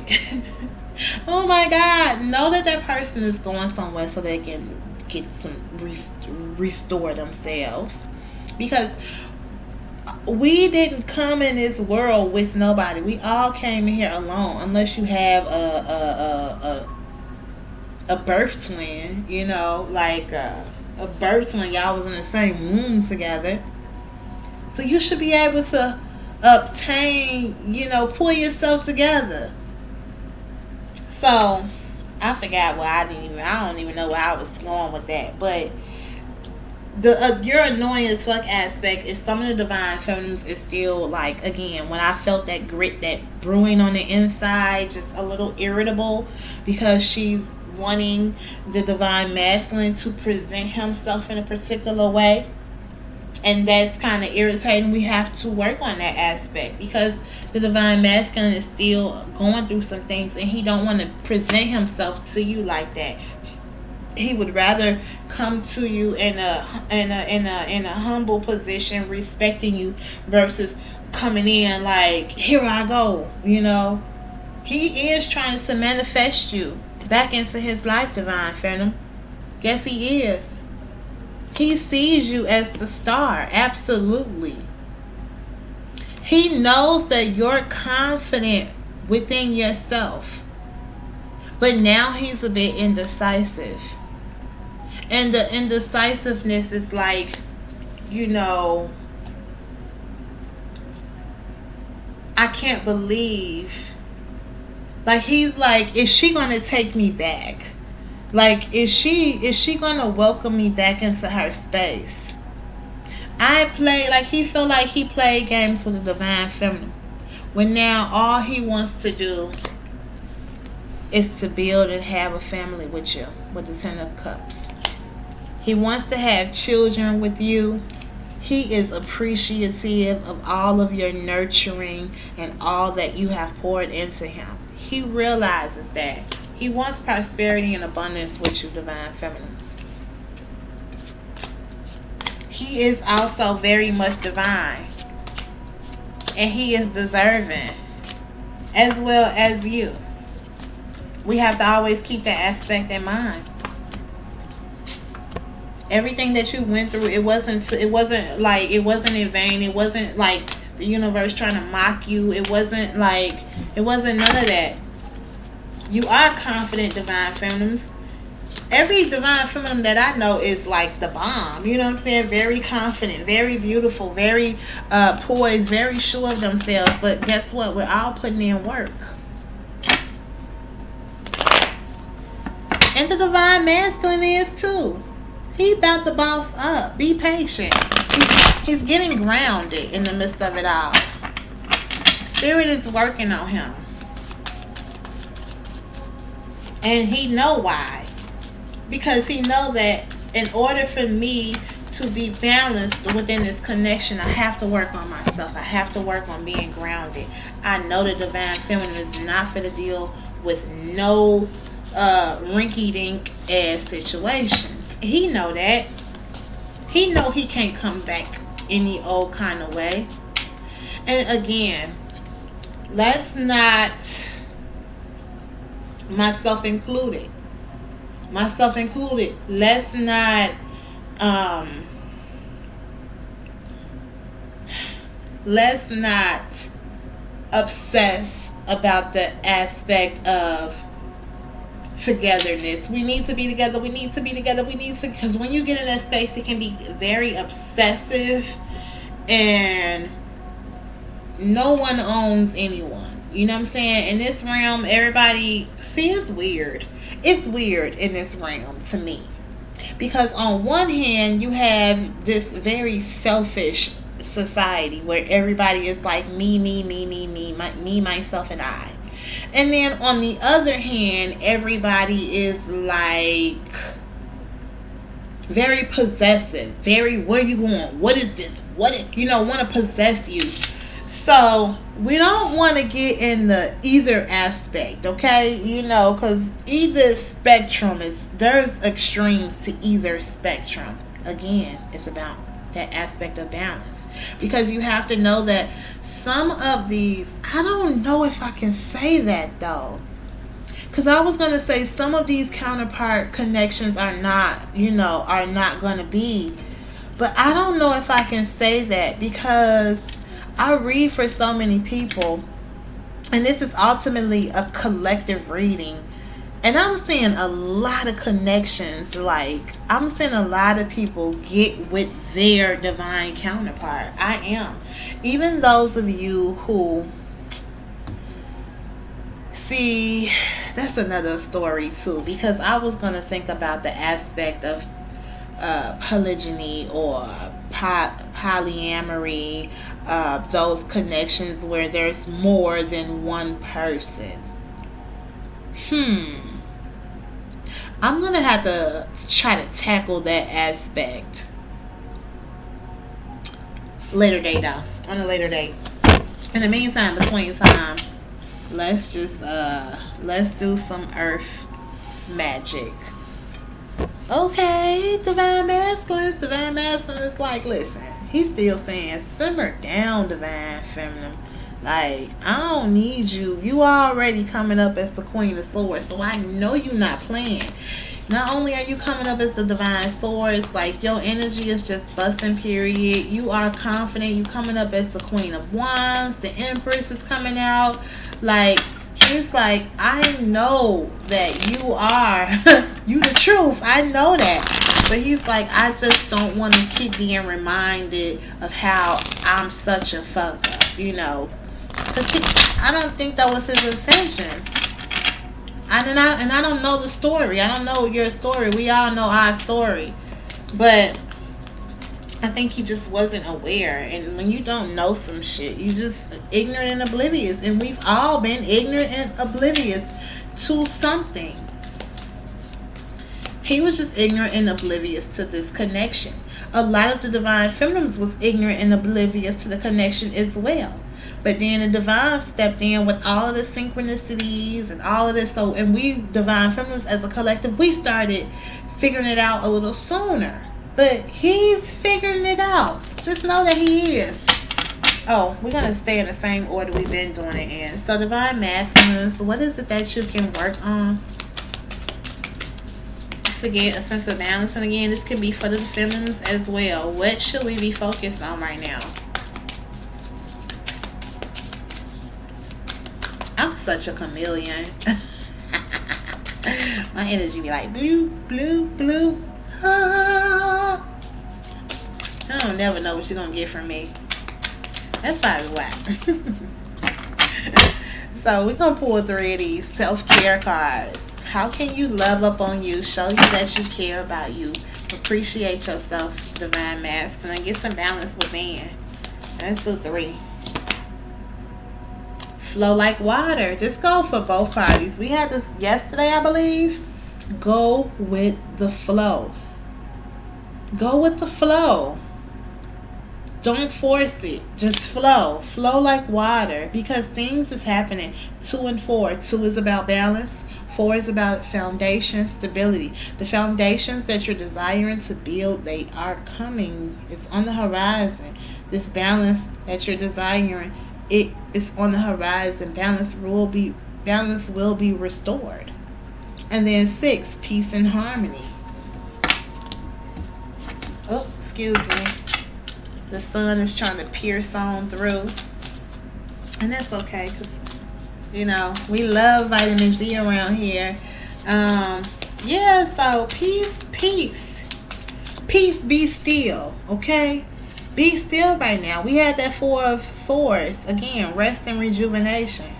A: Oh my God. Know that person is going somewhere so they can get some restore themselves. Because we didn't come in this world with nobody. We all came in here alone, unless you have a birth twin, like a birth when y'all was in the same womb together. So you should be able to obtain, pull yourself together. So I forgot what I don't even know where I was going with that. But the you're annoying as fuck aspect is some of the divine feminines is still like, again, when I felt that grit, that brewing on the inside, just a little irritable because she's wanting the divine masculine to present himself in a particular way, and that's kind of irritating. We have to work on that aspect because the divine masculine is still going through some things, and he don't want to present himself to you like that. He would rather come to you in a humble position, respecting you, versus coming in like, here I go. He is trying to manifest you back into his life, divine feminine. Yes, he is. He sees you as the star. Absolutely. He knows that you're confident within yourself, but now he's a bit indecisive, and the indecisiveness is like, I can't believe. Like, he's like, is she going to take me back? Like, is she going to welcome me back into her space? He feel like he played games with the divine feminine. When now all he wants to do is to build and have a family with you, with the Ten of Cups. He wants to have children with you. He is appreciative of all of your nurturing and all that you have poured into him. He realizes that. He wants prosperity and abundance with you, divine feminines. He is also very much divine. And he is deserving. As well as you. We have to always keep that aspect in mind. Everything that you went through, it wasn't in vain. It wasn't like the universe trying to mock you. It wasn't none of that. You are confident, divine feminines. Every divine feminine that I know is like the bomb. You know what I'm saying? Very confident, very beautiful, very poised, very sure of themselves. But guess what? We're all putting in work. And the divine masculine is too. He about to boss up. Be patient. He's getting grounded in the midst of it all. Spirit is working on him. And he know why. Because he know that in order for me to be balanced within this connection, I have to work on myself. I have to work on being grounded. I know the divine feminine is not for to deal with no rinky-dink ass situations. He know that. He know he can't come back any old kind of way. And again, let's not, myself included, let's not obsess about the aspect of togetherness. We need to be together. Because when you get in that space, it can be very obsessive and no one owns anyone. You know what I'm saying? In this realm, everybody, it's weird. It's weird in this realm to me. Because on one hand, you have this very selfish society where everybody is like me, myself, and I. And then on the other hand, everybody is like very possessive. Very, where you going? What is this? Want to possess you. So we don't want to get in the either aspect, okay? Because either spectrum there's extremes to either spectrum. Again, it's about that aspect of balance. Because you have to know that some of these, I don't know if I can say that though. Because I was going to say some of these counterpart connections are not going to be. But I don't know if I can say that because I read for so many people. And this is ultimately a collective reading. And I'm seeing a lot of connections. Like, I'm seeing a lot of people get with their divine counterpart. I am. Even those of you who... See, that's another story too. Because I was going to think about the aspect of polygyny or polyamory. Those connections where there's more than one person. I'm going to have to try to tackle that aspect later date though. On a later date. In the meantime, between time, let's do some earth magic. Okay, divine masculine is like, listen, he's still saying, simmer down, divine feminine. Like, I don't need you. You already coming up as the Queen of Swords, so I know you not playing. Not only are you coming up as the Divine Swords, like your energy is just busting, period. You are confident. You coming up as the Queen of Wands. The Empress is coming out. Like, it's like, I know that you are you the truth. I know that. But he's like, I just don't want to keep being reminded of how I'm such a fuck up, I don't think that was his intentions. And I don't know the story. I don't know your story. We all know our story. But I think he just wasn't aware. And when you don't know some shit, you just ignorant and oblivious. And we've all been ignorant and oblivious to something. He was just ignorant and oblivious to this connection. A lot of the divine feminines was ignorant and oblivious to the connection as well. But then the divine stepped in with all of the synchronicities and all of this. So, and we divine feminines as a collective, we started figuring it out a little sooner. But he's figuring it out. Just know that he is. Oh, we're going to stay in the same order we've been doing it in. So divine masculines, what is it that you can work on to get a sense of balance? And again, this can be for the feminines as well. What should we be focused on right now? I'm such a chameleon. My energy be like blue, blue, blue. Ah. I don't never know what you're gonna get from me. That's probably why. So we're gonna pull 3 of these self-care cards. How can you love up on you, show you that you care about you, appreciate yourself, divine masculine, get some balance within? Let's do 3. Flow like water. Just go for both parties. We had this yesterday, I believe. Go with the flow. Go with the flow. Don't force it. Just flow. Flow like water. Because things is happening. 2 and 4. 2 is about balance. 4 is about foundation, stability. The foundations that you're desiring to build, they are coming. It's on the horizon. This balance that you're desiring, it is on the horizon. Balance will be restored. And then 6, peace and harmony. Oh, excuse me. The sun is trying to pierce on through. And that's okay, because, you know, we love vitamin D around here. Yeah, so peace. Peace, be still, okay? Be still right now. We had that 4 of swords. Again, rest and rejuvenation.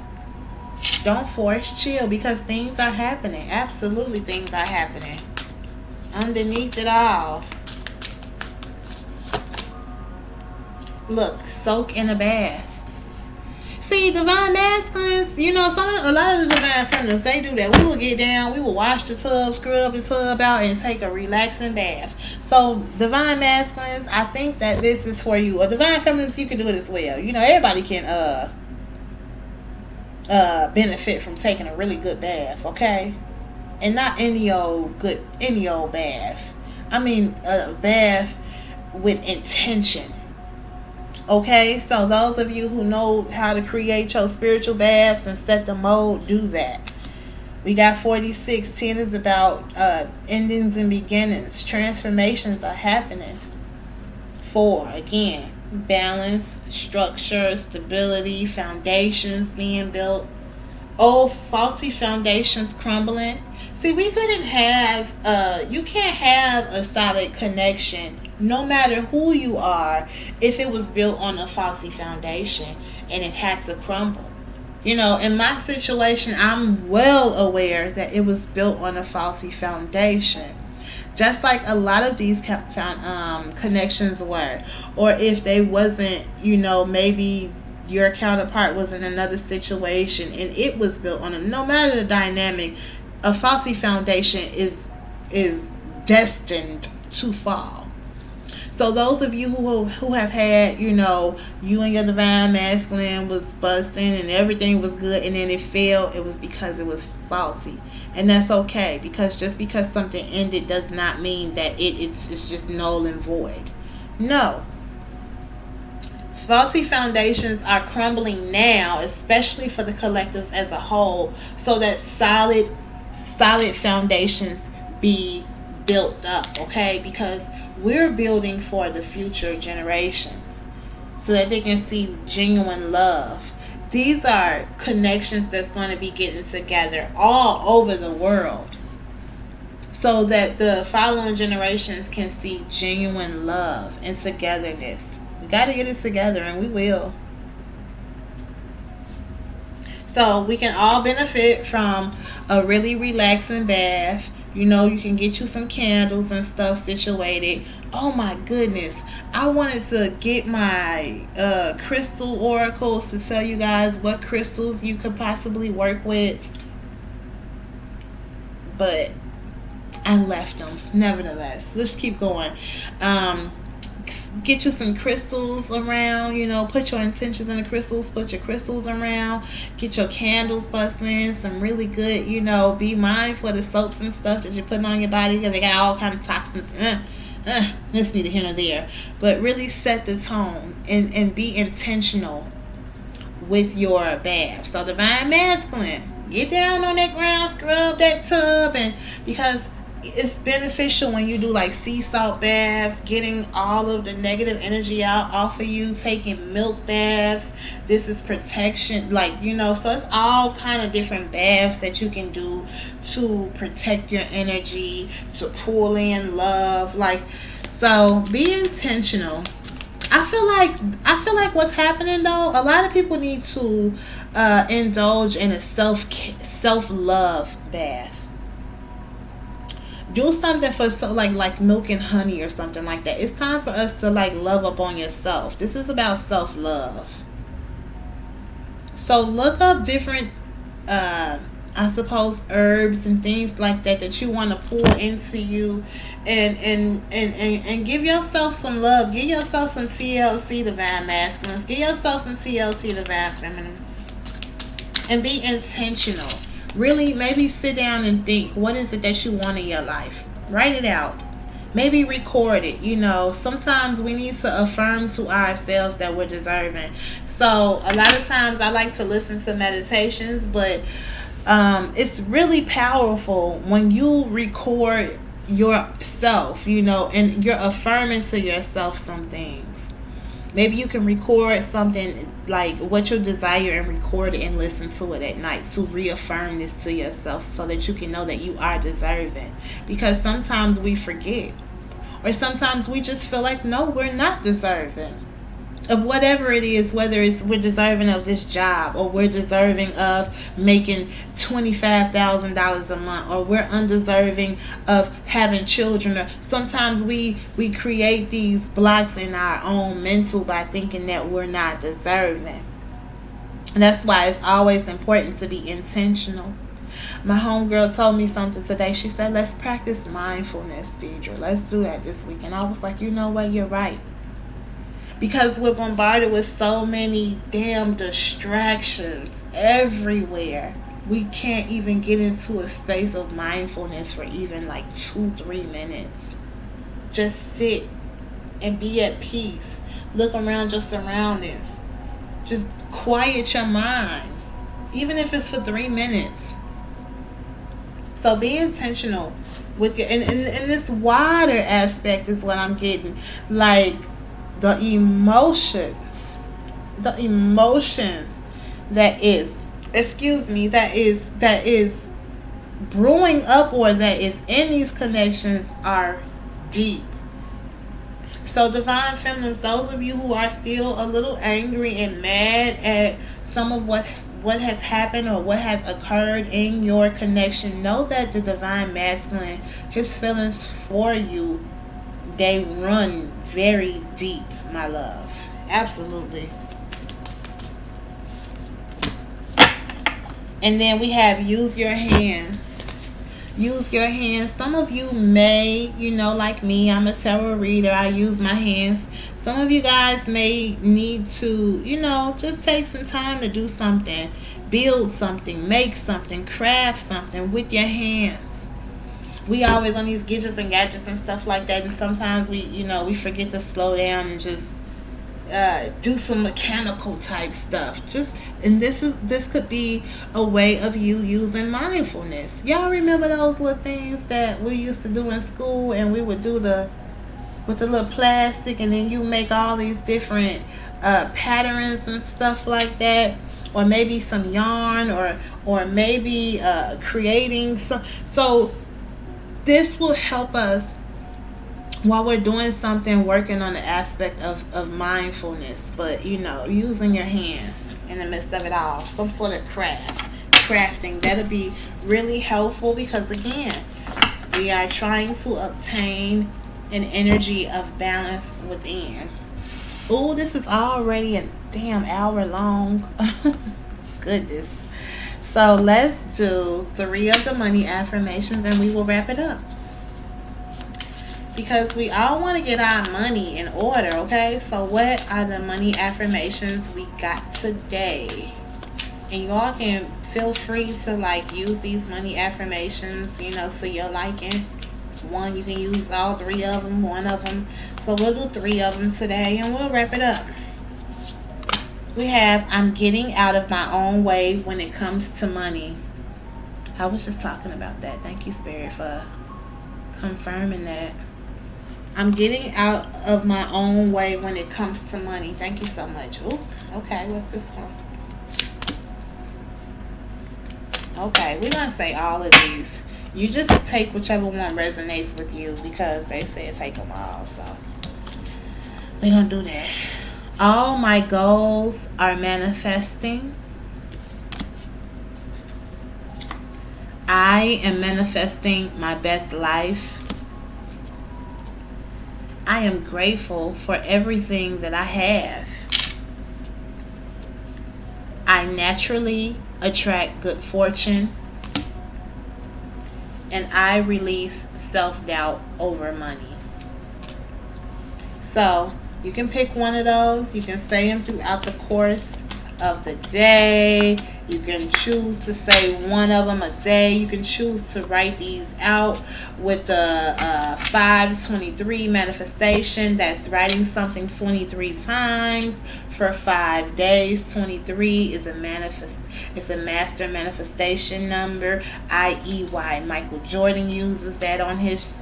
A: Don't force, chill, because things are happening. Absolutely, things are happening. Underneath it all. Look, soak in a bath. See, divine masculines, you know, a lot of the divine feminines, they do that. We will get down, we will wash the tub, scrub the tub out, and take a relaxing bath. So, divine masculines, I think that this is for you. Or divine feminines, you can do it as well. You know, everybody can benefit from taking a really good bath, okay? And not any old bath. I mean, a bath with intention. Okay, so those of you who know how to create your spiritual baths and set the mode, do that. We got 46. 10 is about endings and beginnings. Transformations are happening. 4, again, balance, structure, stability, foundations being built. Old faulty foundations crumbling. See, we couldn't have, you can't have a solid connection no matter who you are, if it was built on a faulty foundation and it had to crumble. You know, in my situation, I'm well aware that it was built on a faulty foundation. Just like a lot of these connections were. Or if they wasn't, you know, maybe your counterpart was in another situation and it was built on a, no matter the dynamic, a faulty foundation is destined to fall. So those of you who have had, you know, you and your divine masculine was busting and everything was good and then it failed, it was because it was faulty. And that's okay, because just because something ended does not mean that it's just null and void. No. Faulty foundations are crumbling now, especially for the collectives as a whole, so that solid foundations be built up, okay? Because we're building for the future generations so that they can see genuine love. These are connections that's going to be getting together all over the world so that the following generations can see genuine love and togetherness. We got to get it together, and we will. So we can all benefit from a really relaxing bath, You know, you can get you some candles and stuff situated. Oh my goodness. I wanted to get my crystal oracles to tell you guys what crystals you could possibly work with. But I left them. Nevertheless, let's keep going. Get you some crystals around, you know, put your intentions in the crystals, put your crystals around, get your candles busting, some really good, you know, be mindful of the soaps and stuff that you're putting on your body because they got all kinds of toxins. That's neither here nor there. But really set the tone and be intentional with your bath. So divine masculine, get down on that ground, scrub that tub, and because it's beneficial when you do like sea salt baths, getting all of the negative energy out off of you, taking milk baths. This is protection, like, you know, so it's all kind of different baths that you can do to protect your energy, to pull in love. Like, so be intentional. I feel like what's happening though, a lot of people need to indulge in a self-love bath. Do something for like milk and honey or something like that. It's time for us to like love up on yourself. This is about self-love. So look up different I suppose herbs and things like that that you want to pour into you, and give yourself some love. Give yourself some TLC, divine masculines. Give yourself some TLC, divine feminines, and be intentional. Really, maybe sit down and think, what is it that you want in your life? Write it out. Maybe record it. You know, sometimes we need to affirm to ourselves that we're deserving. So a lot of times I like to listen to meditations, but it's really powerful when you record yourself, you know, and you're affirming to yourself some things. Maybe you can record something like what you desire and record it and listen to it at night to reaffirm this to yourself so that you can know that you are deserving. Because sometimes we forget, or sometimes we just feel like, no, we're not deserving of whatever it is, whether it's we're deserving of this job, or we're deserving of making $25,000 a month, or we're undeserving of having children. Or sometimes we create these blocks in our own mental by thinking that we're not deserving. And that's why it's always important to be intentional. My homegirl told me something today. She said, let's practice mindfulness, Deidra. Let's do that this week. And I was like, you know what, you're right. Because we're bombarded with so many damn distractions everywhere. We can't even get into a space of mindfulness for even like 2-3 minutes. Just sit and be at peace. Look around your surroundings. Just quiet your mind. Even if it's for 3 minutes. So be intentional with your, and this wider aspect is what I'm getting. Like, the emotions that is brewing up, or that is in these connections, are deep. So divine feminines, those of you who are still a little angry and mad at some of what has happened or what has occurred in your connection, know that the divine masculine, his feelings for you, they run very deep, my love. Absolutely. And then we have use your hands. Use your hands. Some of you may, you know, like me, I'm a tarot reader. I use my hands. Some of you guys may need to, you know, just take some time to do something. Build something, make something, craft something with your hands. We always on these gadgets and stuff like that, and sometimes we forget to slow down and just do some mechanical type stuff. And this could be a way of you using mindfulness. Y'all remember those little things that we used to do in school, and we would do with the little plastic, and then you make all these different patterns and stuff like that, or maybe some yarn, or maybe creating some. So this will help us while we're doing something, working on the aspect of mindfulness, but using your hands in the midst of it all, some sort of crafting, that'll be really helpful, because again, We are trying to obtain an energy of balance within. Oh, this is already a damn hour long. Goodness. So let's do 3 of the money affirmations and we will wrap it up. Because we all want to get our money in order, okay? So what are the money affirmations we got today? And you all can feel free to like use these money affirmations, to your liking. One, you can use all 3 of them, one of them. So we'll do 3 of them today and we'll wrap it up. We have, I'm getting out of my own way when it comes to money. I was just talking about that. Thank you, Spirit, for confirming that. I'm getting out of my own way when it comes to money. Thank you so much. Ooh, okay, what's this one? Okay, we're going to say all of these. You just take whichever one resonates with you because they said take them all. So we're going to do that. All my goals are manifesting. I am manifesting my best life. I am grateful for everything that I have. I naturally attract good fortune. And I release self-doubt over money. So you can pick one of those. You can say them throughout the course of the day. You can choose to say one of them a day. You can choose to write these out with the 523 manifestation. That's writing something 23 times for 5 days. 23 is it's a master manifestation number. IEY. Michael Jordan uses that on his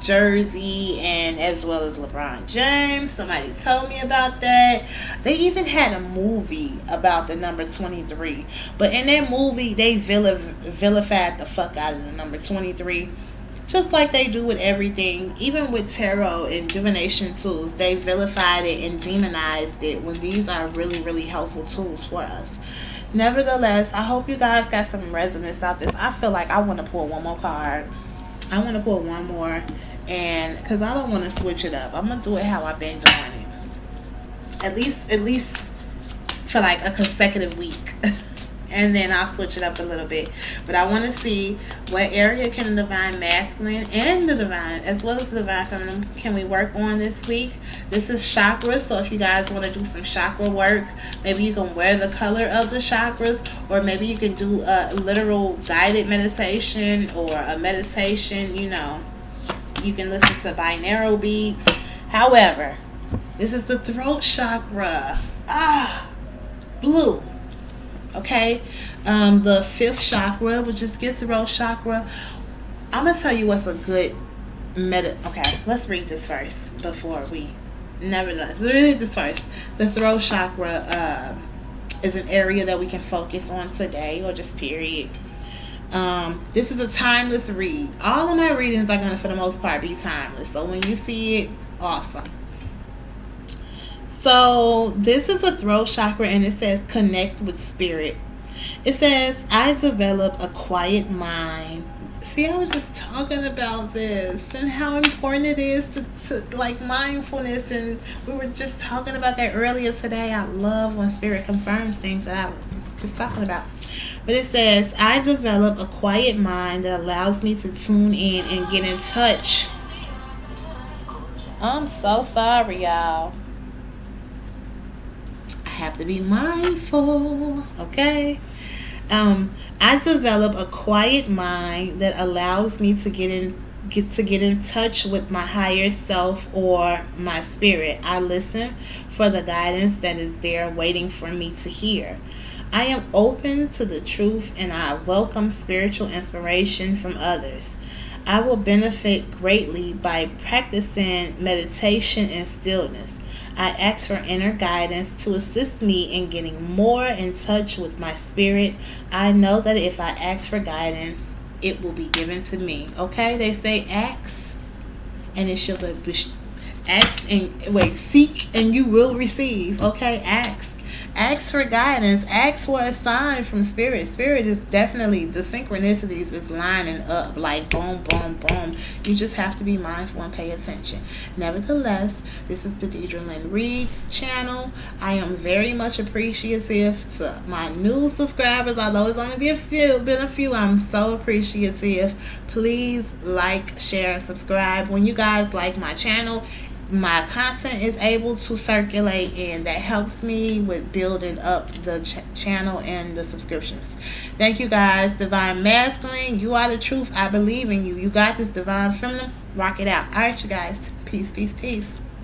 A: jersey, and as well as LeBron James. Somebody told me about that. They even had a movie about the number 23, but in that movie they vilified the fuck out of the number 23, just like they do with everything. Even with tarot and divination tools, they vilified it and demonized it when these are really, really helpful tools for us. Nevertheless, I hope you guys got some resonance out this. I feel like I want to pull one more card. I want to pull one more, and because I don't want to switch it up, I'm gonna do it how I've been doing it. At least for like a consecutive week, and then I'll switch it up a little bit. But I want to see what area can the divine masculine and the divine, as well as the divine feminine, can we work on this week. This is chakras, so if you guys want to do some chakra work, maybe you can wear the color of the chakras, or maybe you can do a literal guided meditation or a meditation. You can listen to binaural beats. However, this is the throat chakra. Blue. Okay, the 5th chakra, which is the throat chakra. I'm gonna tell you what's a good Okay, let's read this first before we. Nevertheless, let's read this first. The throat chakra is an area that we can focus on today, or just period. This is a timeless read. All of my readings are gonna, for the most part, be timeless. So when you see it, awesome. So this is a throat chakra, and it says connect with spirit. It says, I develop a quiet mind. See, I was just talking about this and how important it is to like mindfulness, and we were just talking about that earlier today. I love when spirit confirms things that I was just talking about. But it says, I develop a quiet mind that allows me to tune in and get in touch. I'm so sorry, y'all. Have to be mindful, okay? I develop a quiet mind that allows me to get in touch with my higher self or my spirit. I listen for the guidance that is there waiting for me to hear. I am open to the truth, and I welcome spiritual inspiration from others. I will benefit greatly by practicing meditation and stillness. I ask for inner guidance to assist me in getting more in touch with my spirit. I know that if I ask for guidance, it will be given to me. Okay? They say ask, and it shall be. Seek, and you will receive. Okay? Ask, Ask for guidance. Ask for a sign from Spirit. Spirit is definitely, the synchronicities is lining up like boom, boom, boom. You just have to be mindful and pay attention. Nevertheless, this is the Deidra Lynn Reads channel. I am very much appreciative to my new subscribers, although it's only been a few. I'm so appreciative. Please like, share, and subscribe. When you guys like my channel, my content is able to circulate, and that helps me with building up the channel and the subscriptions. Thank you guys. Divine Masculine, you are the truth. I believe in you. You got this. Divine Feminine, rock it out. All right, you guys. Peace, peace, peace.